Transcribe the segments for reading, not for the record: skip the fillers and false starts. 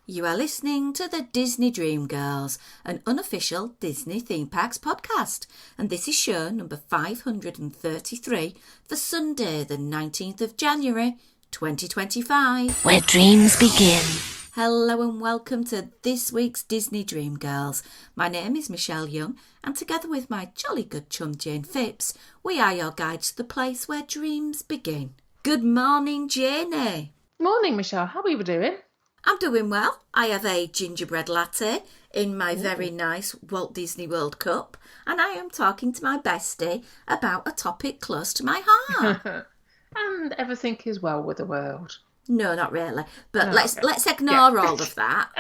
You are listening to the Disney Dream Girls, an unofficial Disney theme parks podcast, and this is show number 533 for Sunday the 19th of January 2025. Where dreams begin. Hello and welcome to this week's Disney Dream Girls. My name is Michelle Young, and together with my jolly good chum Jane Phipps, we are your guides to the place where dreams begin. Good morning, Janie. Morning, Michelle. How are you doing? I'm doing well. I have a gingerbread latte in my very nice Walt Disney World cup, and I am talking to my bestie about a topic close to my heart. And everything is well with the world. No, not really. But Oh, let's ignore all of that,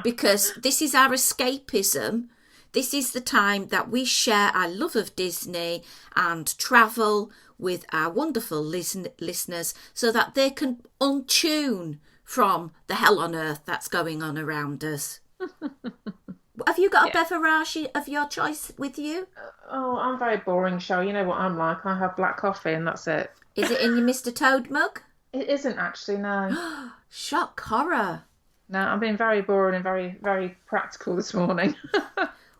because this is our escapism. This is the time that we share our love of Disney and travel with our wonderful listeners so that they can untune from the hell on earth that's going on around us. Have you got a beverage of your choice with you? Oh, I'm very boring, Michelle. You know what I'm like. I have black coffee and that's it. Is it in your Mr. Toad mug? It isn't actually, no. Shock horror. No, I'm being very boring and very, very practical this morning.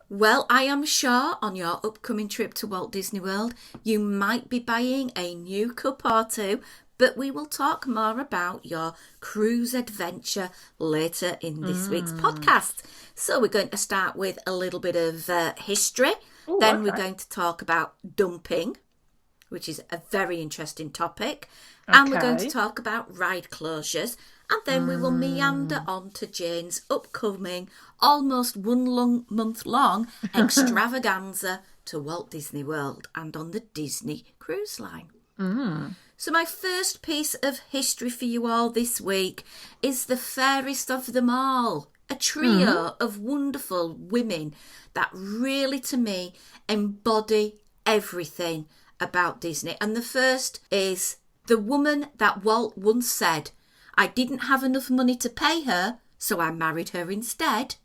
Well, I am sure on your upcoming trip to Walt Disney World, you might be buying a new cup or two, but we will talk more about your cruise adventure later in this week's podcast. So we're going to start with a little bit of history. Ooh, Then we're okay. going to talk about dumping, which is a very interesting topic. And we're going to Okay. talk about ride closures. And then we will meander on to Jane's upcoming, almost 1 month long extravaganza to Walt Disney World and on the Disney Cruise Line. So my first piece of history for you all this week is the fairest of them all. A trio of wonderful women that really, to me, embody everything about Disney. And the first is the woman that Walt once said, "I didn't have enough money to pay her, so I married her instead."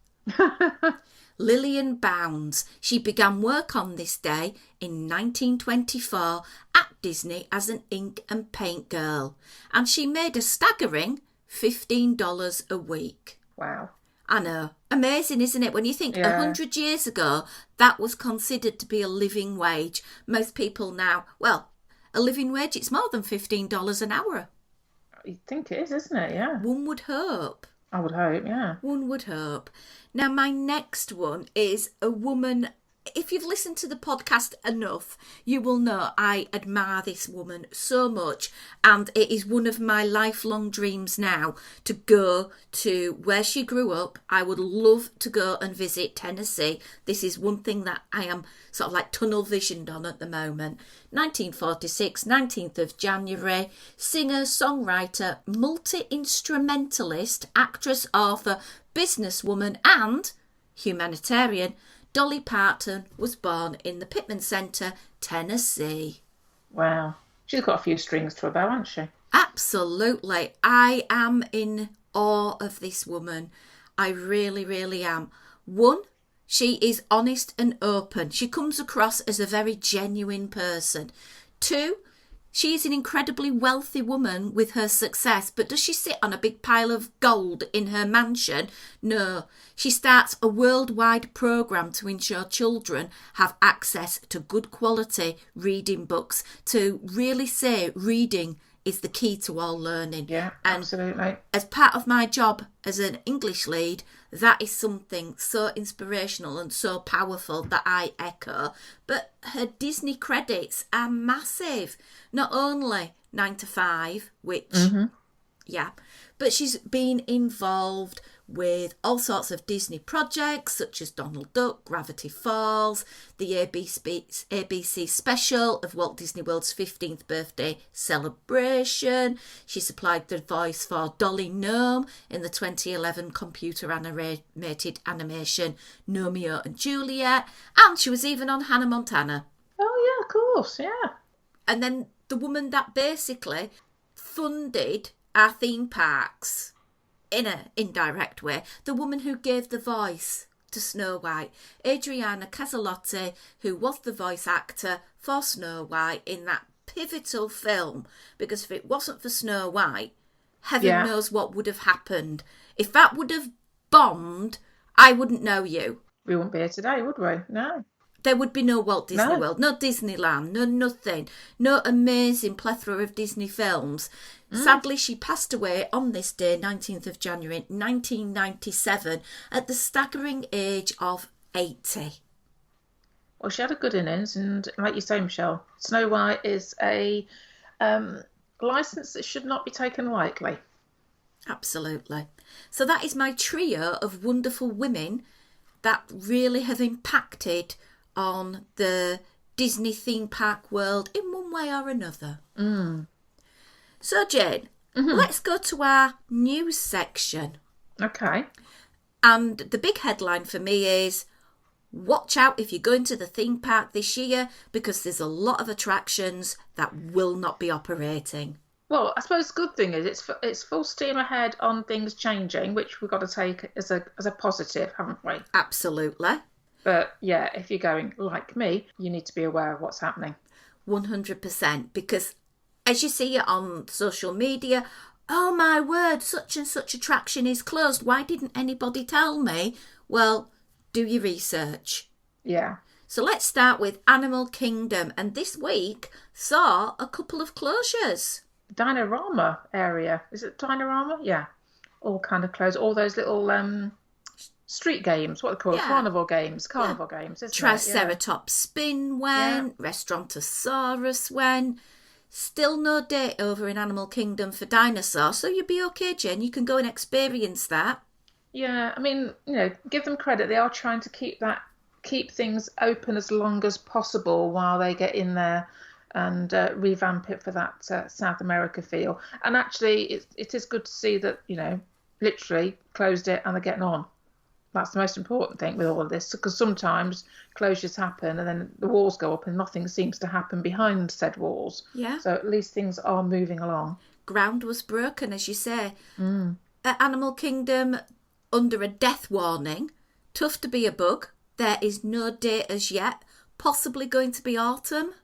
Lillian Bounds. She began work on this day in 1924 at Disney as an ink and paint girl, and she made a staggering $15 a week. Wow. I know. Amazing, isn't it? When you think Yeah. 100 years ago, that was considered to be a living wage. Most people now, well, a living wage, it's more than $15 an hour. You think it is, isn't it? Yeah. One would hope. I would hope, yeah. One would hope. Now, my next one is a woman. If you've listened to the podcast enough, you will know I admire this woman so much, and it is one of my lifelong dreams now to go to where she grew up. I would love to go and visit Tennessee. This is one thing that I am sort of like tunnel visioned on at the moment. 1946, 19th of January, singer, songwriter, multi-instrumentalist, actress, author, businesswoman and humanitarian, Dolly Parton was born in the Pittman Center, Tennessee. Wow. She's got a few strings to her bow, hasn't she? Absolutely. I am in awe of this woman. I really, really am. One, she is honest and open. She comes across as a very genuine person. Two, she is an incredibly wealthy woman with her success, but does she sit on a big pile of gold in her mansion? No. She starts a worldwide programme to ensure children have access to good quality reading books, to really say reading is the key to all learning. Yeah, and absolutely. as part of my job as an English lead, that is something so inspirational and so powerful that I echo. But her Disney credits are massive. Not only 9 to 5, which, yeah, but she's been involved with all sorts of Disney projects such as Donald Duck, Gravity Falls, the ABC special of Walt Disney World's 15th birthday celebration. She supplied the voice for Dolly Gnome in the 2011 computer animated animation Gnomeo and Juliet, and she was even on Hannah Montana. Oh, yeah, of course, yeah. And then the woman that basically funded our theme parks in an indirect way, the woman who gave the voice to Snow White, Adriana Caselotti, who was the voice actor for Snow White in that pivotal film, because if it wasn't for Snow White, heaven knows what would have happened If that would have bombed, I wouldn't know you. We wouldn't be here today, would we? No. There would be no Walt Disney No. World, no Disneyland, no nothing, no amazing plethora of Disney films. Sadly, she passed away on this day, 19th of January 1997, at the staggering age of 80. Well, she had a good innings, and like you say, Michelle, Snow White is a licence that should not be taken lightly. Absolutely. So that is my trio of wonderful women that really have impacted on the Disney theme park world in one way or another. So, Jane, let's go to our news section. Okay. And the big headline for me is, watch out if you're going to the theme park this year, because there's a lot of attractions that will not be operating. Well, I suppose the good thing is it's full steam ahead on things changing, which we've got to take as a positive, haven't we? Absolutely. But yeah, if you're going like me, you need to be aware of what's happening. 100%, because as you see it on social media, oh my word, such and such attraction is closed. Why didn't anybody tell me? Well, do your research. Yeah. So let's start with Animal Kingdom. And this week saw a couple of closures. Dinorama area. Is it Dinorama? Yeah. All kind of closed. All those little street games, what they call it, Yeah. carnival games, isn't it? Triceratops Spin went, Restaurantosaurus went. Still no date over in Animal Kingdom for Dinosaur, so you'll be okay, Jen. You can go and experience that. Yeah, I mean, give them credit. They are trying to keep things open as long as possible while they get in there and revamp it for that South America feel. And actually, it is good to see that, literally closed it and they're getting on. That's the most important thing with all of this, because sometimes closures happen and then the walls go up and nothing seems to happen behind said walls. Yeah. So at least things are moving along. Ground was broken, as you say. At Animal Kingdom, under a death warning, tough to be a bug. There is no date as yet. Possibly going to be autumn.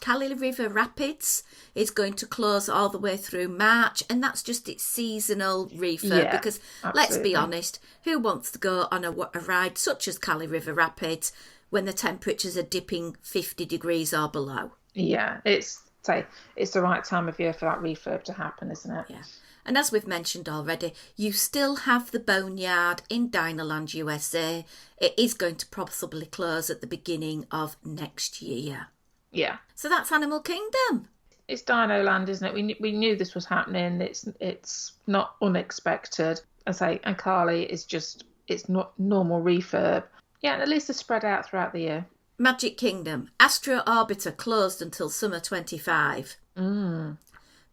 Kali River Rapids is going to close all the way through March, and that's just its seasonal refurb, because let's be honest, who wants to go on a ride such as Kali River Rapids when the temperatures are dipping 50 degrees or below? Yeah, it's the right time of year for that refurb to happen, isn't it? Yeah. And as we've mentioned already, you still have the Boneyard in Dinoland USA. It is going to possibly close at the beginning of next year. Yeah. So that's Animal Kingdom. It's Dino Land, isn't it? We knew this was happening. It's not unexpected. And Kali is it's not normal refurb. Yeah, and at least it's spread out throughout the year. Magic Kingdom. Astro Orbiter closed until summer 25.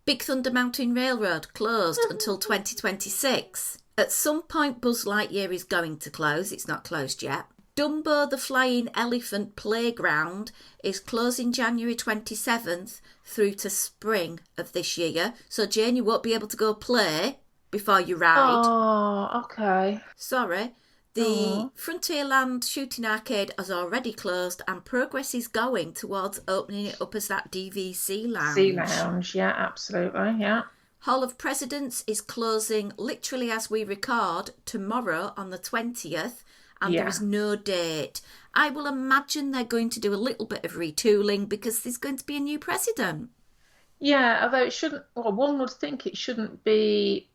Big Thunder Mountain Railroad closed until 2026. At some point, Buzz Lightyear is going to close. It's not closed yet. Dumbo the Flying Elephant Playground is closing January 27th through to spring of this year. So, Jane, you won't be able to go play before you ride. Oh, okay. Sorry. The Frontierland Shooting Arcade has already closed, and progress is going towards opening it up as that DVC lounge. Sea Lounge, yeah, absolutely, yeah. Hall of Presidents is closing literally as we record tomorrow on the 20th. And there is no date. I will imagine they're going to do a little bit of retooling because there's going to be a new president. Yeah, although it shouldn't, well, one would think it shouldn't be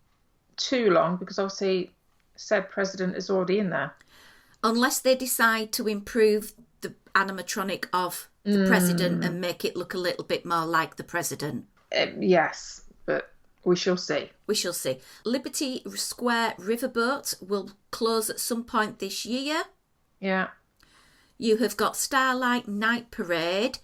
too long because obviously said president is already in there. Unless they decide to improve the animatronic of the president and make it look a little bit more like the president. Yes, but we shall see. We shall see. Liberty Square Riverboat will close at some point this year. Yeah. You have got Starlight Night Parade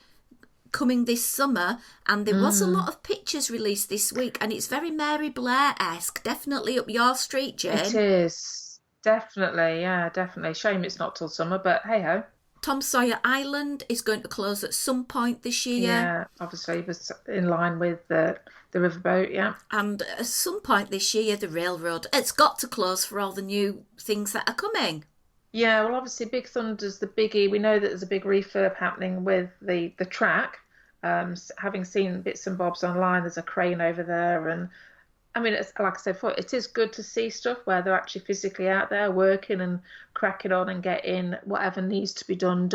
coming this summer, and there was a lot of pictures released this week, and it's very Mary Blair-esque. Definitely up your street, Jane. It is. Definitely, yeah, definitely. Shame it's not till summer, but hey-ho. Tom Sawyer Island is going to close at some point this year. Yeah, obviously it was in line with the riverboat, yeah. And at some point this year, the railroad, it's got to close for all the new things that are coming. Yeah, well, obviously Big Thunder's the biggie. We know that there's a big refurb happening with the track. Having seen bits and bobs online, there's a crane over there and I mean, it's like I said before, it is good to see stuff where they're actually physically out there working and cracking on and getting whatever needs to be done.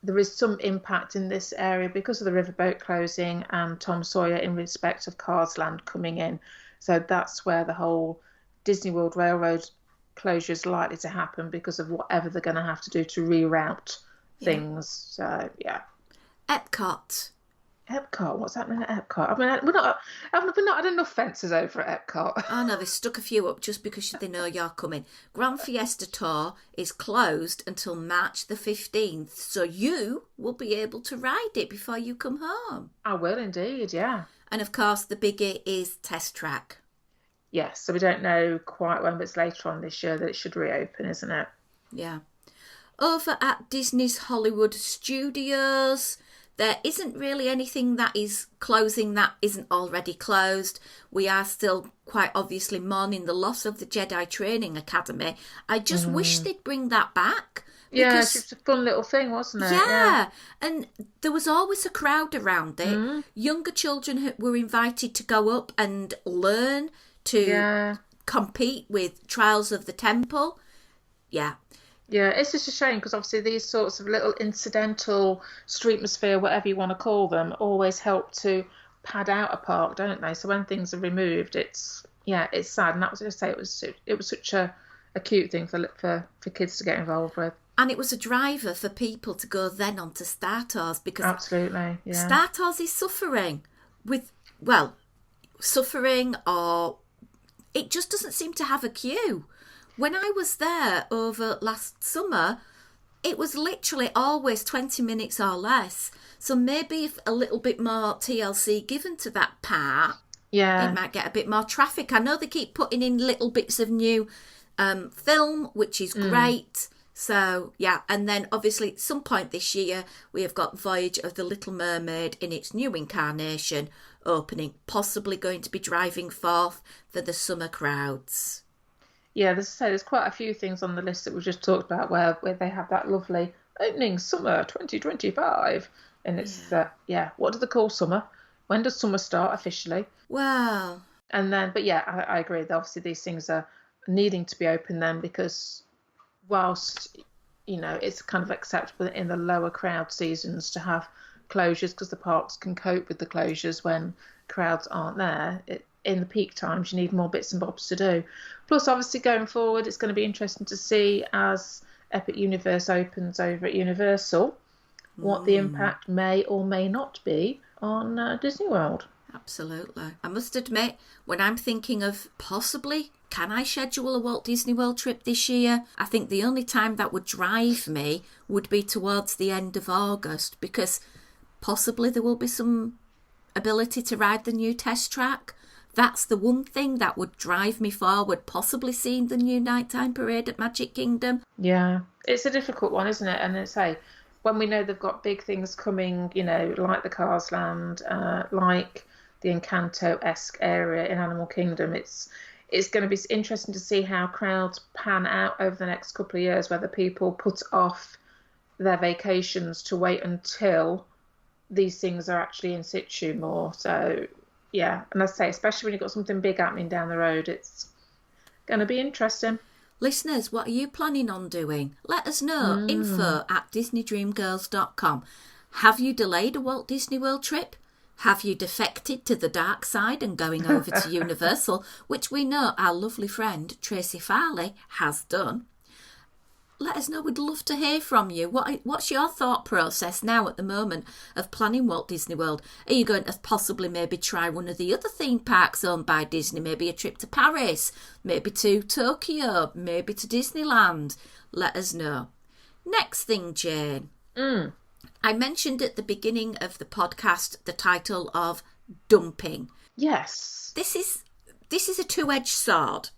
There is some impact in this area because of the riverboat closing and Tom Sawyer in respect of Cars Land coming in. So that's where the whole Disney World Railroad closure is likely to happen because of whatever they're going to have to do to reroute things. So, yeah. Epcot. Epcot, what's happening at Epcot? I mean, we're not had enough fences over at Epcot. Oh no, they stuck a few up just because they know you're coming. Grand Fiesta Tour is closed until March the 15th, so you will be able to ride it before you come home. I will indeed, yeah. And of course, the biggie is Test Track. Yes, so we don't know quite when, but it's later on this year that it should reopen, isn't it? Yeah. Over at Disney's Hollywood Studios, there isn't really anything that is closing that isn't already closed. We are still quite obviously mourning the loss of the Jedi Training Academy. I just wish they'd bring that back. Yeah, it's just a fun little thing, wasn't it? Yeah, and there was always a crowd around it. Younger children were invited to go up and learn to compete with Trials of the Temple. Yeah. Yeah, it's just a shame because obviously these sorts of little incidental streetmosphere, whatever you want to call them, always help to pad out a park, don't they? So when things are removed, it's sad. And that was going to say it was such a cute thing for kids to get involved with. And it was a driver for people to go then on to Star Tours because absolutely, yeah. Star Tours is suffering or it just doesn't seem to have a queue. When I was there over last summer, it was literally always 20 minutes or less. So maybe if a little bit more TLC given to that part, it might get a bit more traffic. I know they keep putting in little bits of new film, which is great. So, yeah, and then obviously at some point this year, we have got Voyage of the Little Mermaid in its new incarnation opening, possibly going to be driving forth for the summer crowds. Yeah, there's quite a few things on the list that we've just talked about where they have that lovely opening summer 2025. And it's, what do they call summer? When does summer start officially? Wow. And then, but yeah, I agree. Obviously, these things are needing to be open then because whilst, it's kind of acceptable in the lower crowd seasons to have closures because the parks can cope with the closures when crowds aren't there, in the peak times you need more bits and bobs to do. Plus obviously going forward it's going to be interesting to see as Epic Universe opens over at Universal what the impact may or may not be on Disney World. Absolutely. I must admit, when I'm thinking of possibly can I schedule a Walt Disney World trip this year, I think the only time that would drive me would be towards the end of August because possibly there will be some ability to ride the new Test Track. That's the one thing that would drive me forward, possibly seeing the new nighttime parade at Magic Kingdom. Yeah, it's a difficult one, isn't it? And when we know they've got big things coming, like the Cars Land, like the Encanto-esque area in Animal Kingdom, it's going to be interesting to see how crowds pan out over the next couple of years, whether people put off their vacations to wait until these things are actually in situ more. So, yeah, and I say, especially when you've got something big happening down the road, it's going to be interesting. Listeners, what are you planning on doing? Let us know. info@disneydreamgirls.com. Have you delayed a Walt Disney World trip? Have you defected to the dark side and going over to Universal, which we know our lovely friend Tracy Farley has done? Let us know. We'd love to hear from you. What's your thought process now at the moment of planning Walt Disney World? Are you going to possibly maybe try one of the other theme parks owned by Disney? Maybe a trip to Paris, maybe to Tokyo, maybe to Disneyland? Let us know. Next thing, Jane. I mentioned at the beginning of the podcast the title of dumping. Yes. This is a two-edged sword.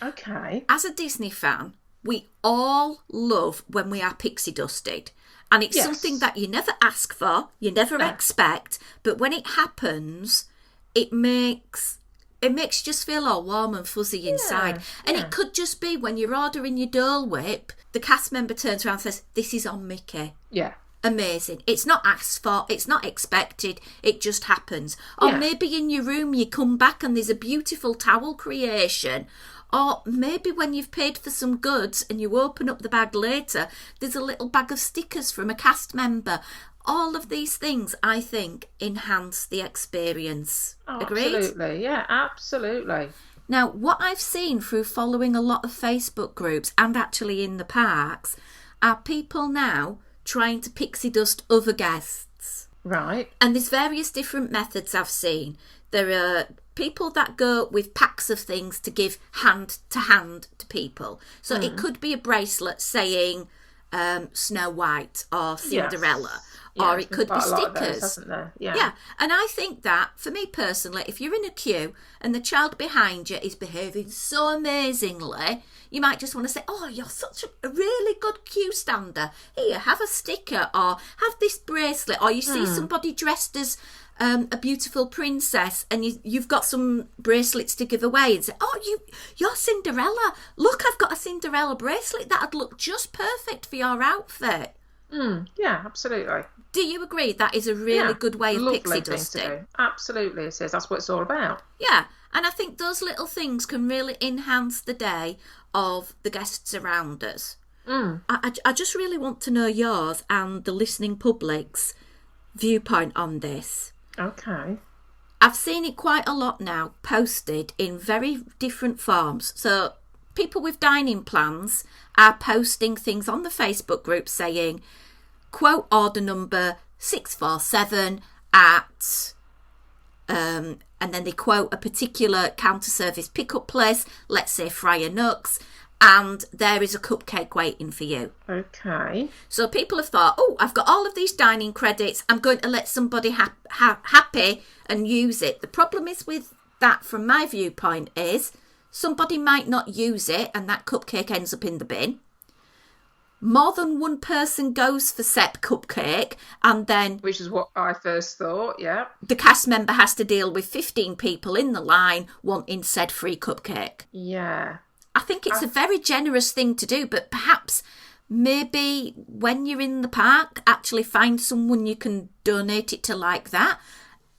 Okay. As a Disney fan, we all love when we are pixie dusted. And it's something that you never ask for, you never expect, but when it happens, it makes you just feel all warm and fuzzy inside. And it could just be when you're ordering your Dole Whip, the cast member turns around and says, "This is on Mickey." Yeah. amazing. It's not asked for, it's not expected, it just happens. Or Yeah. maybe in your room you come back and there's a beautiful towel creation. Or maybe when you've paid for some goods and you open up the bag later, there's a little bag of stickers from a cast member. All of these things, I think, enhance the experience. Oh, Agreed? absolutely. Yeah, absolutely. Now, what I've seen through following a lot of Facebook groups and actually in the parks are people now trying to pixie dust other guests. Right. And there's various different methods I've seen. There are people that go with packs of things to give hand to people. So it could be a bracelet saying Snow White or Cinderella. Yeah, Or it could be quite a lot of those, stickers. hasn't there? Yeah, and I think that, for me personally, if you're in a queue and the child behind you is behaving so amazingly, you might just want to say, oh, you're such a really good queue stander. Here, have a sticker or have this bracelet. Or you see somebody dressed as a beautiful princess and you've got some bracelets to give away and say, oh, you're Cinderella. Look, I've got a Cinderella bracelet. That'd look just perfect for your outfit. Yeah, absolutely. Do you agree that is a really good way of Lovely pixie thing to dusting? do. Absolutely, it is. That's what it's all about. Yeah, and I think those little things can really enhance the day of the guests around us. I just really want to know yours and the listening public's viewpoint on this. Okay. I've seen it quite a lot now posted in very different forms. So people with dining plans are posting things on the Facebook group saying, quote order number 647 at, and then they quote a particular counter service pickup place, let's say Friar Nooks, and there is a cupcake waiting for you. Okay. So people have thought, oh, I've got all of these dining credits, I'm going to let somebody happy and use it. The problem is with that, from my viewpoint, is somebody might not use it and that cupcake ends up in the bin. More than one person goes for said cupcake and then Which is what I first thought, yeah. the cast member has to deal with 15 people in the line wanting said free cupcake. Yeah. I think it's a very generous thing to do, but perhaps maybe when you're in the park, actually find someone you can donate it to like that.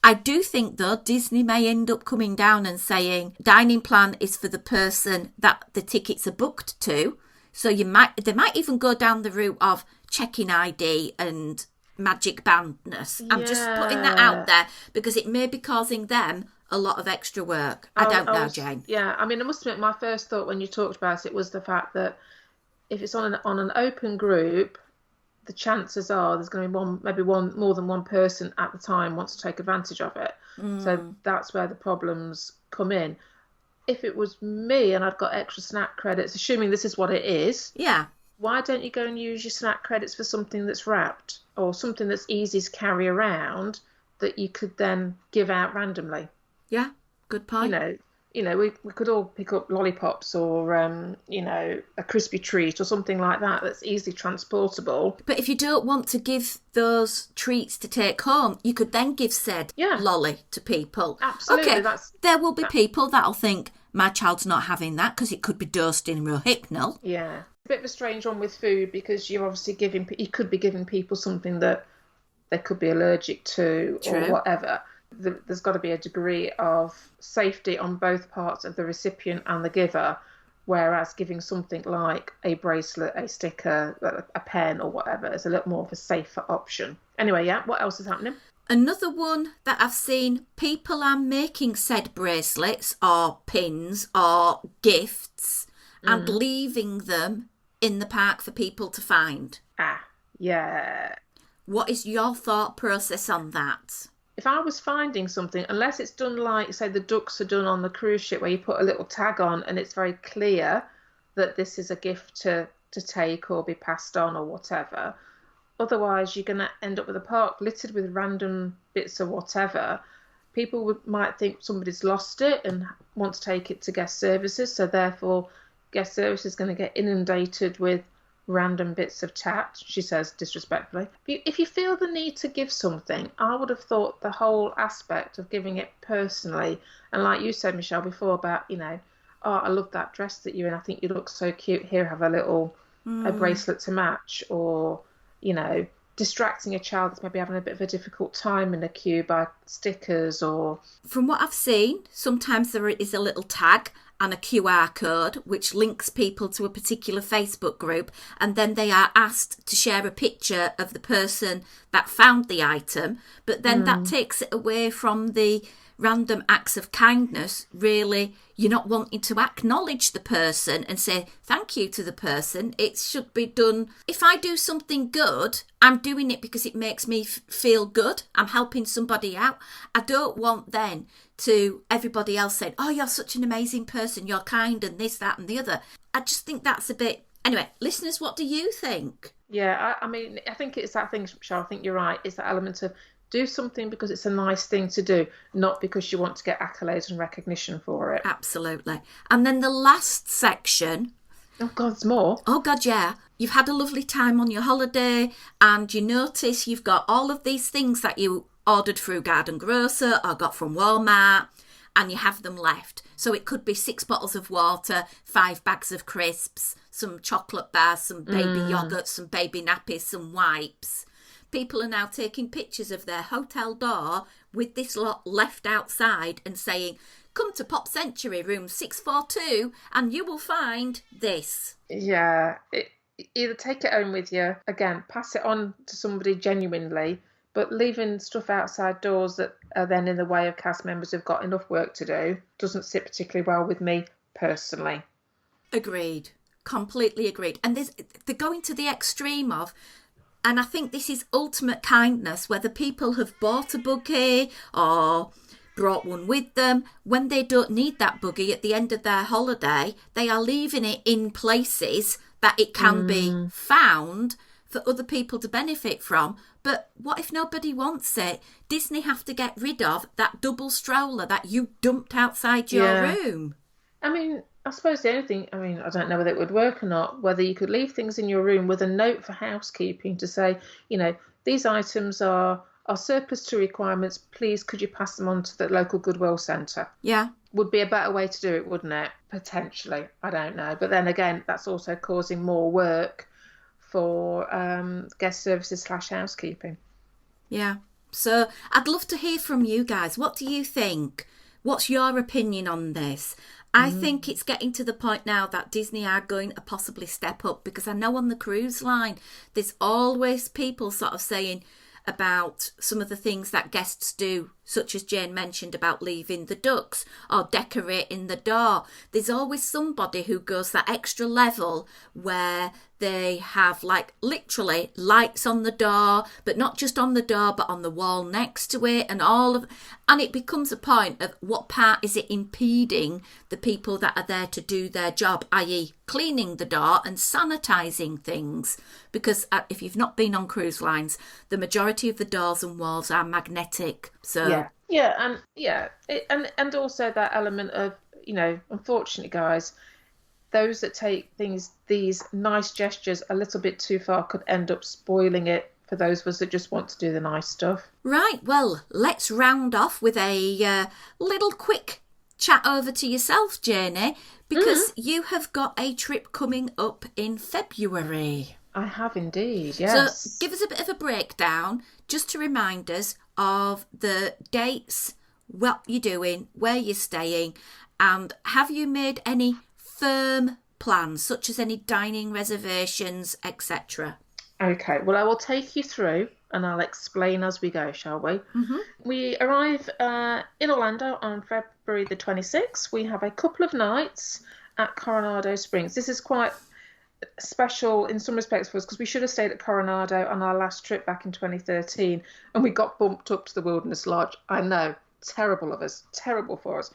I do think, though, Disney may end up coming down and saying dining plan is for the person that the tickets are booked to. So they might even go down the route of checking ID and magic bandness. I'm just putting that out there because it may be causing them a lot of extra work. I don't know, Jane. Yeah, I mean, I must admit, my first thought when you talked about it was the fact that if it's on an open group, the chances are there's going to be more than one person at the time wants to take advantage of it. So that's where the problems come in. If it was me and I'd got extra snack credits, assuming this is what it is, Yeah. why don't you go and use your snack credits for something that's wrapped or something that's easy to carry around that you could then give out randomly? Yeah. Good point. We could all pick up lollipops or a crispy treat or something like that that's easily transportable. But if you don't want to give those treats to take home, you could then give said lolly to people. Absolutely. Okay, there will be people that'll think, my child's not having that because it could be dosed in Rohypnol. Yeah. A bit of a strange one with food because you're obviously you could be giving people something that they could be allergic to or whatever. There's got to be a degree of safety on both parts of the recipient and the giver, whereas giving something like a bracelet, a sticker, a pen or whatever is a little more of a safer option. Anyway, what else is happening? Another one that I've seen, people are making said bracelets or pins or gifts and leaving them in the park for people to find. Yeah. What is your thought process on that? If I was finding something, unless it's done like, say, the ducks are done on the cruise ship where you put a little tag on and it's very clear that this is a gift to take or be passed on or whatever. Otherwise, you're going to end up with a park littered with random bits of whatever. People might think somebody's lost it and want to take it to guest services. So therefore, guest services is going to get inundated with random bits of tat, she says disrespectfully. If you feel the need to give something, I would have thought the whole aspect of giving it personally, and like you said, Michelle, before about, oh, I love that dress that you're in, I think you look so cute, here, have a little a bracelet to match, or, distracting a child that's maybe having a bit of a difficult time in a queue by stickers or... From what I've seen, sometimes there is a little tag and a QR code which links people to a particular Facebook group, and then they are asked to share a picture of the person that found the item, but then that takes it away from the random acts of kindness. Really, you're not wanting to acknowledge the person and say thank you to the person. It should be done. If I do something good, I'm doing it because it makes me feel good. I'm helping somebody out. I don't want then to everybody else saying, oh, you're such an amazing person, you're kind and this, that and the other. I just think that's a bit... Anyway, listeners, what do you think? Yeah, I mean, I think it's that thing, Cheryl, I think you're right. It's that element of do something because it's a nice thing to do, not because you want to get accolades and recognition for it. Absolutely. And then the last section... Oh, God, there's more. Oh, God, yeah. You've had a lovely time on your holiday and you notice you've got all of these things that you ordered through Garden Grocer or got from Walmart, and you have them left. So it could be 6 bottles of water, 5 bags of crisps, some chocolate bars, some baby yoghurt, some baby nappies, some wipes. People are now taking pictures of their hotel door with this lot left outside and saying, come to Pop Century room 642 and you will find this. Yeah, either take it home with you, again, pass it on to somebody genuinely, but leaving stuff outside doors that are then in the way of cast members who've got enough work to do doesn't sit particularly well with me personally. Agreed. Completely agreed. And they're going to the extreme of... And I think this is ultimate kindness, whether people have bought a bouquet or brought one with them. When they don't need that bouquet at the end of their holiday, they are leaving it in places that it can be found for other people to benefit from. But what if nobody wants it? Disney have to get rid of that double stroller that you dumped outside your room. I mean, I suppose the only thing, I don't know whether it would work or not, whether you could leave things in your room with a note for housekeeping to say, these items are surplus to requirements. Please, could you pass them on to the local Goodwill Centre? Yeah. Would be a better way to do it, wouldn't it? Potentially. I don't know. But then again, that's also causing more work for guest services / housekeeping. Yeah. So I'd love to hear from you guys. What do you think? What's your opinion on this? I think it's getting to the point now that Disney are going to possibly step up, because I know on the cruise line, there's always people sort of saying about some of the things that guests do, such as Jane mentioned about leaving the ducks or decorating the door. There's always somebody who goes that extra level where they have literally lights on the door, but not just on the door, but on the wall next to it and it becomes a point of what part is it impeding the people that are there to do their job, i.e. cleaning the door and sanitising things. Because if you've not been on cruise lines, the majority of the doors and walls are magnetic. So and also that element of, unfortunately, guys, those that take these nice gestures a little bit too far could end up spoiling it for those of us that just want to do the nice stuff. Right, well, let's round off with a little quick chat over to yourself, Janie, because you have got a trip coming up in February. I have indeed, yes. So give us a bit of a breakdown, just to remind us of the dates, what you're doing, where you're staying, and have you made any firm plans, such as any dining reservations, etc.? Okay, well, I will take you through and I'll explain as we go, shall we? Mm-hmm. We arrive in Orlando on February the 26th. We have a couple of nights at Coronado Springs. This is quite special in some respects for us, because we should have stayed at Coronado on our last trip back in 2013 and we got bumped up to the Wilderness Lodge. I know, terrible of us, terrible for us.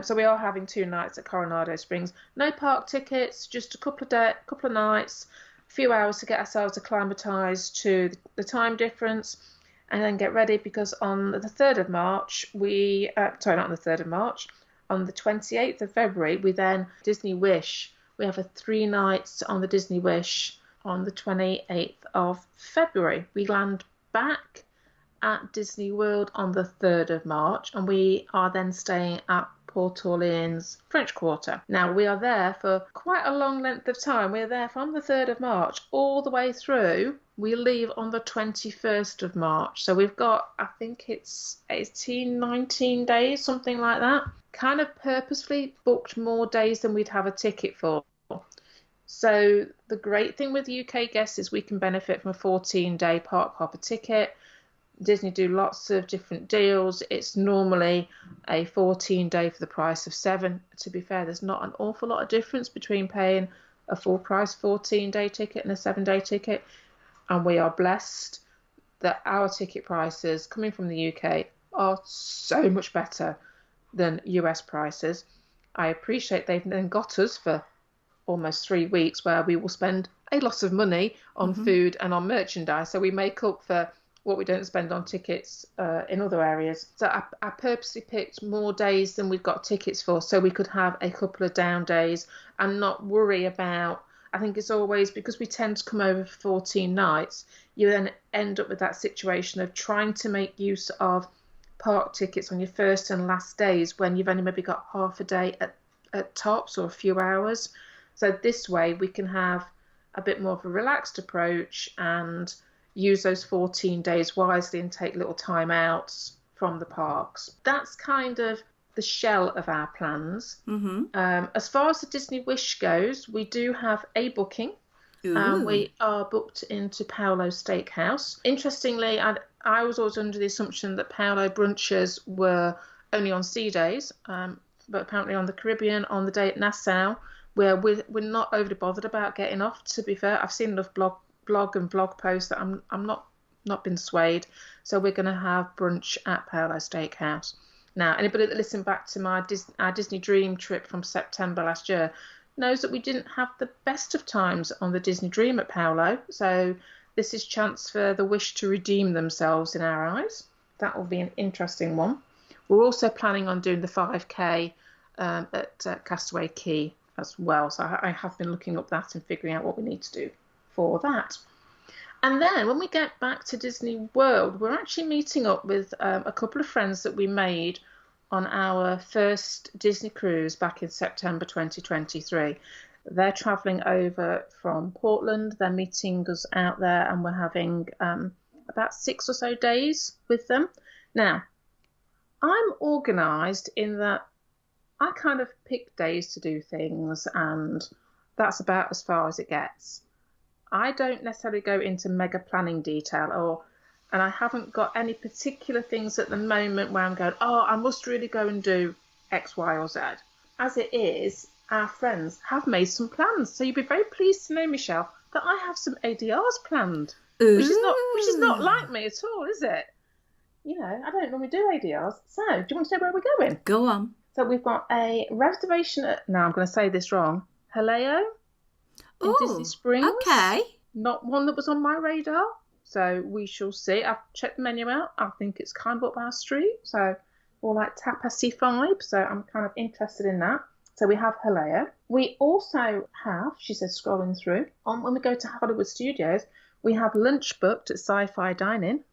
So we are having 2 nights at Coronado Springs. No park tickets, just a couple of nights, a few hours to get ourselves acclimatized to the time difference, and then get ready, because on the 3rd of March not on the 3rd of March, on the 28th of February, we then Disney Wish. We have a 3 nights on the Disney Wish on the 28th of February. We land back at Disney World on the 3rd of March, and we are then staying at Port Orleans, French Quarter. Now, we are there for quite a long length of time. We're there from the 3rd of March all the way through. We leave on the 21st of March. So we've got, I think it's 18, 19 days, something like that. Kind of purposefully booked more days than we'd have a ticket for. So the great thing with UK guests is we can benefit from a 14-day park hopper ticket. Disney do lots of different deals. It's normally a 14-day for the price of 7. To be fair, there's not an awful lot of difference between paying a full price 14-day ticket and a 7-day ticket. And we are blessed that our ticket prices coming from the UK are so much better than US prices. I appreciate they've then got us for almost 3 weeks where we will spend a lot of money on food and on merchandise. So we make up for what we don't spend on tickets in other areas. So I purposely picked more days than we've got tickets for so we could have a couple of down days and not worry about, I think it's always because we tend to come over for 14 nights, you then end up with that situation of trying to make use of park tickets on your first and last days when you've only maybe got half a day at tops or a few hours. So this way we can have a bit more of a relaxed approach and use those 14 days wisely and take little time outs from the parks. That's kind of the shell of our plans. As far as the Disney Wish goes, we do have a booking. We are booked into Paolo Steakhouse. Interestingly, I was always under the assumption that Paolo brunches were only on sea days, but apparently on the Caribbean, on the day at Nassau, where we're not overly bothered about getting off, to be fair. I've seen enough blog and blog posts that I'm not been swayed. So we're going to have brunch at Paolo Steakhouse. Now, anybody that listened back to our Disney Dream trip from September last year knows that we didn't have the best of times on the Disney Dream at Paolo. So this is chance for the Wish to redeem themselves in our eyes. That will be an interesting one. We're also planning on doing the 5K at Castaway Cay as well. So I have been looking up that and figuring out what we need to do for that. And then when we get back to Disney World, we're actually meeting up with a couple of friends that we made on our first Disney cruise back in September 2023. They're travelling over from Portland. They're meeting us out there and we're having about 6 or so days with them. Now, I'm organised in that I kind of pick days to do things and that's about as far as it gets. I don't necessarily go into mega planning detail and I haven't got any particular things at the moment where I'm going, I must really go and do X, Y, or Z. As it is, our friends have made some plans. So you'd be very pleased to know, Michelle, that I have some ADRs planned, which is not like me at all, is it? You know, I don't normally do ADRs. So do you want to know where we're going? Go on. So we've got a reservation at, now I'm going to say this wrong, Haleo in Disney Springs. Okay. Not one that was on my radar. So we shall see. I've checked the menu out. I think it's kind of up our street. So more like tapasy vibe. So I'm kind of interested in that. So we have Haleo. We also have, she says scrolling through, when we go to Hollywood Studios, we have lunch booked at Sci-Fi Dining.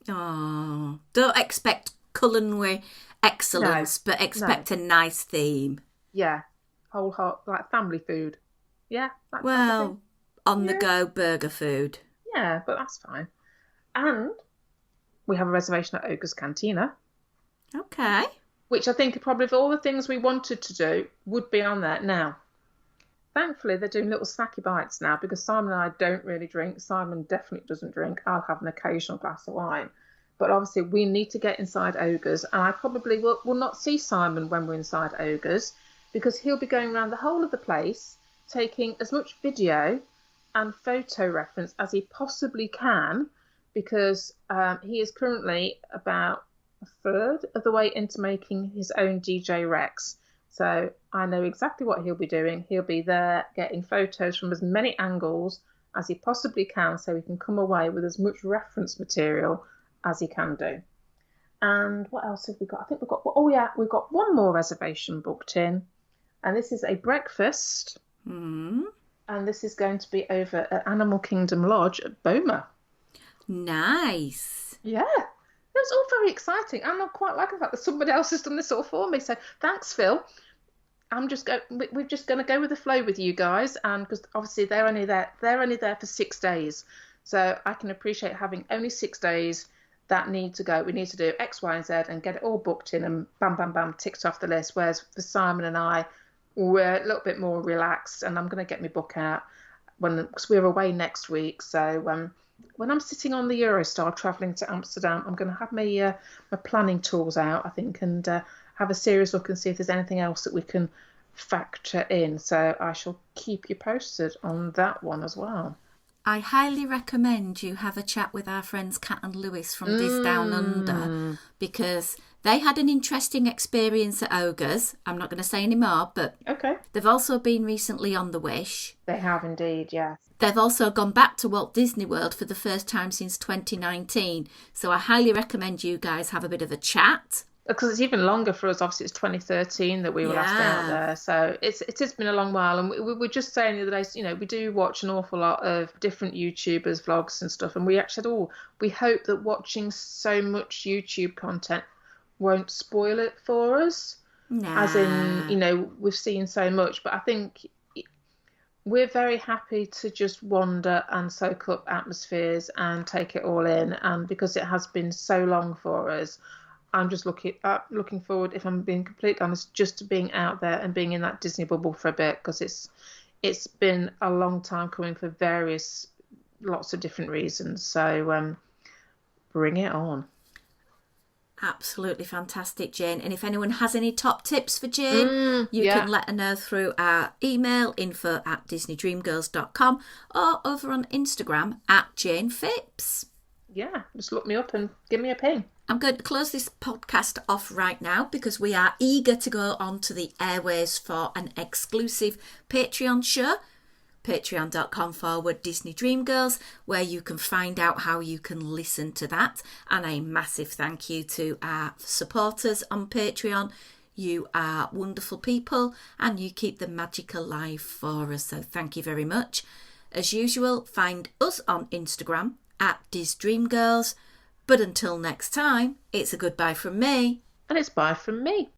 Oh, don't expect culinary excellence, but expect a nice theme. Yeah, whole heart, like family food. Yeah. Well, on the go burger food. Yeah, but that's fine. And we have a reservation at Ogre's Cantina. Okay. Which I think probably of all the things we wanted to do would be on there. Now, thankfully they're doing little snacky bites now because Simon and I don't really drink. Simon definitely doesn't drink. I'll have an occasional glass of wine. But obviously we need to get inside Ogre's and I probably will not see Simon when we're inside Ogre's because he'll be going around the whole of the place taking as much video and photo reference as he possibly can because he is currently about a third of the way into making his own DJ Rex. So I know exactly what he'll be doing. He'll be there getting photos from as many angles as he possibly can so he can come away with as much reference material as he can do. And what else have we got? I think we've got one more reservation booked in. And this is a breakfast. Mm. And this is going to be over at Animal Kingdom Lodge at Boma. Nice. Yeah. There was it's all very exciting. And I quite like the fact that somebody else has done this all for me. So thanks, Phil. We're just going to go with the flow with you guys, and because obviously they're only there for 6 days, so I can appreciate having only 6 days that need to go. We need to do X, Y, and Z and get it all booked in and bam, bam, bam, ticked off the list. Whereas for Simon and I, we're a little bit more relaxed, and I'm going to get my book out because we're away next week. So when I'm sitting on the Eurostar travelling to Amsterdam, I'm going to have my planning tools out, I think, and have a serious look and see if there's anything else that we can factor in. So I shall keep you posted on that one as well. I highly recommend you have a chat with our friends Kat and Lewis from Dis Down Under, because they had an interesting experience at Ogres. I'm not going to say any more, but okay. They've also been recently on the Wish. They have indeed, yes. They've also gone back to Walt Disney World for the first time since 2019. So I highly recommend you guys have a bit of a chat. Because it's even longer for us. Obviously, it's 2013 that we were last out there. So it has been a long while. And we were just saying the other day, we do watch an awful lot of different YouTubers, vlogs and stuff. And we actually said, we hope that watching so much YouTube content won't spoil it for us. Nah. As in, we've seen so much. But I think we're very happy to just wander and soak up atmospheres and take it all in. And because it has been so long for us, I'm just looking forward, if I'm being completely honest, just to being out there and being in that Disney bubble for a bit, because it's been a long time coming for lots of different reasons. So bring it on. Absolutely fantastic, Jane. And if anyone has any top tips for Jane, you can let her know through our email, info@disneydreamgirls.com, or over on Instagram @JanePhipps. Yeah, just look me up and give me a ping. I'm going to close this podcast off right now because we are eager to go onto the airways for an exclusive Patreon show. Patreon.com/Disney Dream Girls, where you can find out how you can listen to that. And a massive thank you to our supporters on Patreon. You are wonderful people and you keep the magic alive for us. So thank you very much. As usual, find us on Instagram @DisDreamGirls. But until next time, it's a goodbye from me. And it's bye from me.